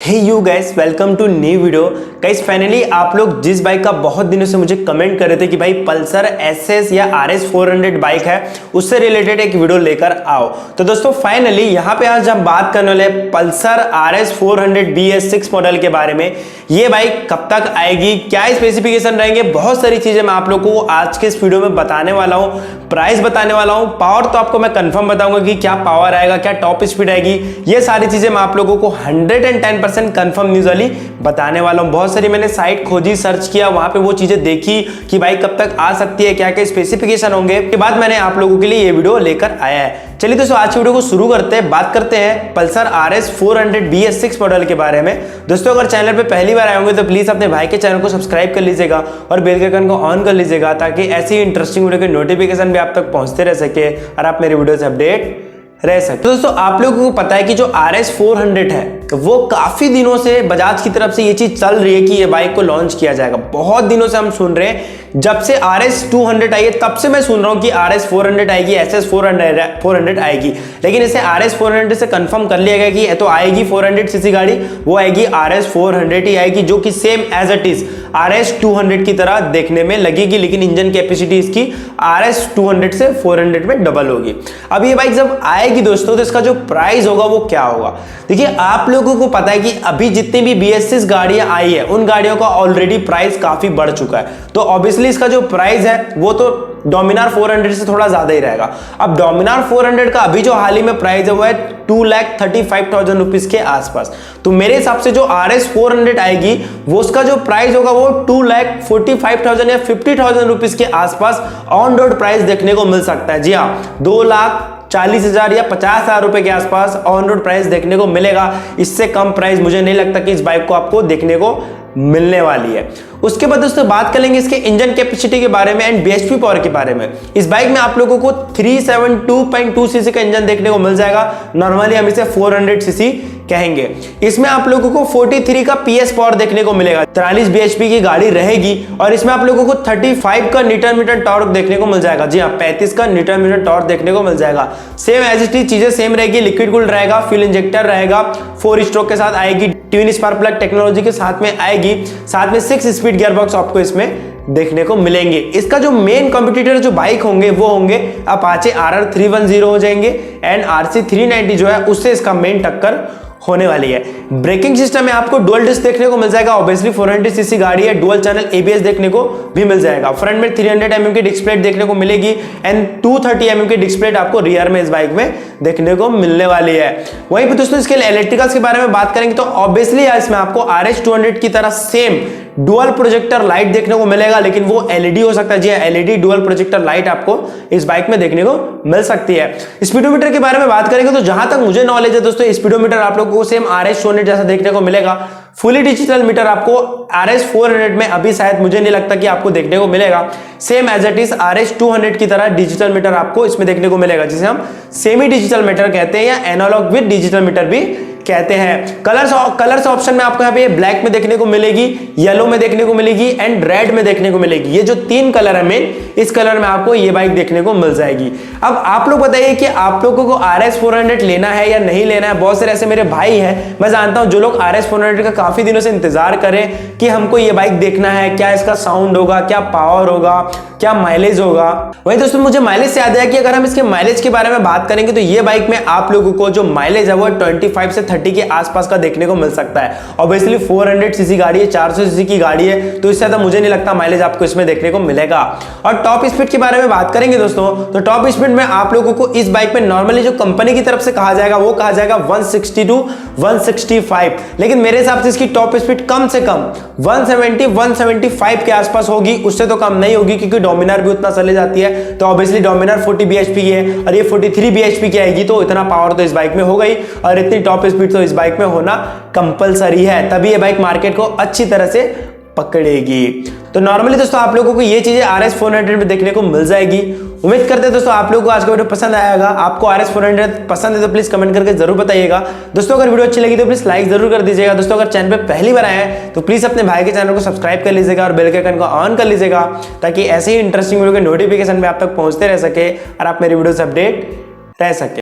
Hey you guys, welcome to new video. Guys finally आप लोग जिस बाइक का बहुत दिनों से मुझे कमेंट कर रहे थे कि भाई पल्सर एसएस या आरएस 400 बाइक है, उससे रिलेटेड एक वीडियो लेकर आओ। तो दोस्तों फाइनली यहाँ पे आज हम बात करने वाले पल्सर आरएस 400 BS6 मॉडल के बारे में। ये बाइक कब तक आएगी, क्या स्पेसिफिकेशन रहेंगे, बहुत सारी चीजें मैं आप लोगों को आज के इस वीडियो में बताने वाला हूँ। प्राइस बताने वाला हूँ, पावर तो आपको मैं कंफर्म बताऊंगा कि क्या पावर आएगा, क्या टॉप स्पीड आएगी, ये सारी चीजें मैं आप लोगों को 110% कंफर्म न्यूज वाली बताने वाला हूं। बहुत सारी मैंने साइट खोजी, सर्च किया, वहां पे वो चीजें देखी कि भाई कब तक आ सकती है, क्या क्या स्पेसिफिकेशन होंगे, के बाद मैंने आप लोगों के लिए ये वीडियो लेकर आया है। चलिए दोस्तों आज की वीडियो को शुरू करते हैं। बात करते हैं पल्सर आरएस 400 BS6 मॉडल के बारे में। दोस्तों अगर चैनल पे पहली बार आए होंगे तो प्लीज अपने भाई के चैनल को सब्सक्राइब कर लीजिएगा और बेल के आइकन को ऑन कर लीजिएगा ताकि ऐसी इंटरेस्टिंग वीडियो के नोटिफिकेशन भी आप तक पहुंचते रह सके और आप मेरी वीडियो से अपडेट रह सकते। तो दोस्तों आप लोगों को पता है कि जो आरएस 400 है वो काफी दिनों से बजाज की तरफ से ये चीज चल रही है कि ये बाइक को लॉन्च किया जाएगा। बहुत दिनों से हम सुन रहे हैं, जब से आरएस 200 आई है तब से मैं सुन रहा हूं कि आरएस 400 आएगी, एसएस 400 आएगी, लेकिन इसे आरएस 400 से कंफर्म कर लिया गया कि ये तो आएगी 400 सीसी गाड़ी, वो आएगी आरएस 400 ही आएगी, जो कि same as it is RS 200 की तरह देखने में लगेगी, लेकिन इंजन कैपेसिटी इसकी आरएस 200 से 400 में डबल होगी। अब ये बाइक जब आएगी दोस्तों तो इसका जो प्राइस होगा वो क्या होगा। देखिए आप लोगों को पता है कि अभी जितनी भी BS6 गाड़ियां आई है उन गाड़ियों का ऑलरेडी प्राइस काफी बढ़ चुका है, तो ऑब्वियसली इसका जो प्राइस है वो तो डोमिनार 400 से थोड़ा ज्यादा ही रहेगा। अब डोमिनार 400 का अभी जो हाल ही में प्राइस है वो है 2,35,000 रुपीज के आसपास। तो मेरे हिसाब से जो आरएस 400 आएगी वो उसका जो प्राइस होगा वो 2,45,000 या 50,000 रुपीज के आसपास ऑन रोड प्राइस देखने को मिल सकता है। जी हाँ, 2,40,000 या 50,000 रुपए के आसपास ऑन रोड प्राइस देखने को मिलेगा। इससे कम प्राइस मुझे नहीं लगता कि इस बाइक को आपको देखने को मिलने वाली है। उसके बाद दोस्तों बात करेंगे इसके इंजन कैपेसिटी के बारे में एंड बीएचपी पावर के बारे में। इस बाइक में आप लोगों को 372.2 सीसी का इंजन देखने को मिल जाएगा। नॉर्मली हम इसे 400 सीसी कहेंगे। इसमें आप लोगों को 43 का पीएस पावर देखने को मिलेगा, 43 बीएचपी की गाड़ी रहेगी और इसमें आप लोगों को 35 का न्यूटन मीटर टॉर्क देखने को मिल जाएगा। जी हाँ, 35 का न्यूटन मीटर टॉर्क देखने को मिल जाएगा। सेम एज इट इज चीजें सेम रहेगी, लिक्विड कूल्ड रहेगा, फ्यूल इंजेक्टर रहेगा, 4 स्ट्रोक के साथ आएगी, ट्विन स्पार्क प्लग टेक्नोलॉजी के साथ में आएगी, साथ में 6 स्पीड गियरबॉक्स आपको इसमें देखने को मिलेंगे। इसका जो मेन कॉम्पिटिटर जो बाइक होंगे वो होंगे अपाचे RR 310 हो जाएंगे एंड RC 390 जो है उससे इसका मेन टक्कर होने वाली है। ब्रेकिंग सिस्टम में आपको डुअल डिस्क देखने को मिल जाएगा। ऑब्वियसली 400 सीसी गाड़ी है, डुअल चैनल ABS देखने को भी मिल जाएगा। फ्रंट में 300 mm की डिस्क प्लेट देखने को मिलेगी एंड 230 mm की डिस्क प्लेट आपको रियर में इस बाइक में देखने को मिलने वाली है। वहीं पे दोस्तों इसके इलेक्ट्रिकल्स के बारे में बात करेंगे तो ऑब्वियसली इसमें आपको RS 200 की तरह सेम डुअल प्रोजेक्टर लाइट देखने को मिलेगा, लेकिन वो LED हो सकता है। जी LED डुअल प्रोजेक्टर लाइट आपको इस बाइक में देखने को मिल सकती है। स्पीडोमीटर के बारे में बात करेंगे तो जहां तक मुझे नॉलेज है दोस्तों, स्पीडोमीटर आप लोगों को सेम RS 200 जैसा देखने को मिलेगा। फुली डिजिटल मीटर आपको RS 400 में अभी शायद मुझे नहीं लगता कि आपको देखने को मिलेगा। Same as it is RS 200 की तरह डिजिटल मीटर आपको इसमें देखने को मिलेगा, जिसे हम सेमी डिजिटल मीटर कहते हैं या एनालॉग विद डिजिटल मीटर भी कहते हैं। कलर्स ऑप्शन में आपको यहाँ पे ब्लैक में देखने को मिलेगी, येलो में देखने को मिलेगी एंड रेड में देखने को मिलेगी। ये जो 3 कलर है मेन, इस कलर में आपको ये बाइक देखने को मिल जाएगी। अब आप लोग बताइए कि आप लोगों को RS 400 लेना है या नहीं लेना है। बहुत सारे ऐसे मेरे भाई हैं, मैं जानता हूं, जो लोग RS 400 का काफी दिनों से इंतजार करें कि हमको ये बाइक देखना है, क्या इसका साउंड होगा, क्या पावर होगा, क्या माइलेज होगा। वही दोस्तों मुझे माइलेज से याद आया कि अगर हम इसके माइलेज के बारे में बात करेंगे तो ये बाइक में आप लोगों को जो माइलेज है वो 25 से 30 के आसपास का देखने को मिल सकता है। ऑब्वियसली 400 सीसी गाड़ी है, 400 सीसी की गाड़ी है, तो इससे ज्यादा मुझे नहीं लगता माइलेज आपको इसमें देखने को मिलेगा। और टॉप स्पीड के बारे में बात करेंगे दोस्तों तो टॉप स्पीड में आप लोगों को इस बाइक में नॉर्मली जो कंपनी की तरफ से कहा जाएगा वो कहा जाएगा 160 to 165, लेकिन मेरे हिसाब से इसकी टॉप स्पीड कम से कम 170-175 के आसपास होगी, उससे तो कम नहीं होगी, क्योंकि डोमिनार भी उतना चले जाती है। तो ऑब्वियसली डोमिनार 40 BHP की है और ये 43 BHP की आएगी, तो इतना पावर तो इस बाइक में हो गई और इतनी टॉप स्पीड तो इस बाइक में होना कंपलसरी है, तभी ये बाइक मार्केट को अच्छी तरह से पकड़ेगी। तो नॉर्मली दोस्तों आप लोगों को ये चीजें RS 400 में देखने को मिल जाएगी। उम्मीद करते हैं दोस्तों आप लोगों को आज का वीडियो पसंद आएगा। आपको RS 400 पसंद है तो प्लीज कमेंट करके जरूर बताइएगा। दोस्तों अगर वीडियो अच्छी लगी तो प्लीज लाइक जरूर कर दीजिएगा। दोस्तों अगर चैनल पे पहली बार आए हैं तो प्लीज अपने भाई के चैनल को सब्सक्राइब कर लीजिएगा और बेल के आइकन को ऑन कर लीजिएगा ताकि ऐसे ही इंटरेस्टिंग वीडियो के नोटिफिकेशन में आप तक पहुंचते रह सके और आप मेरी वीडियो से अपडेट रह सके।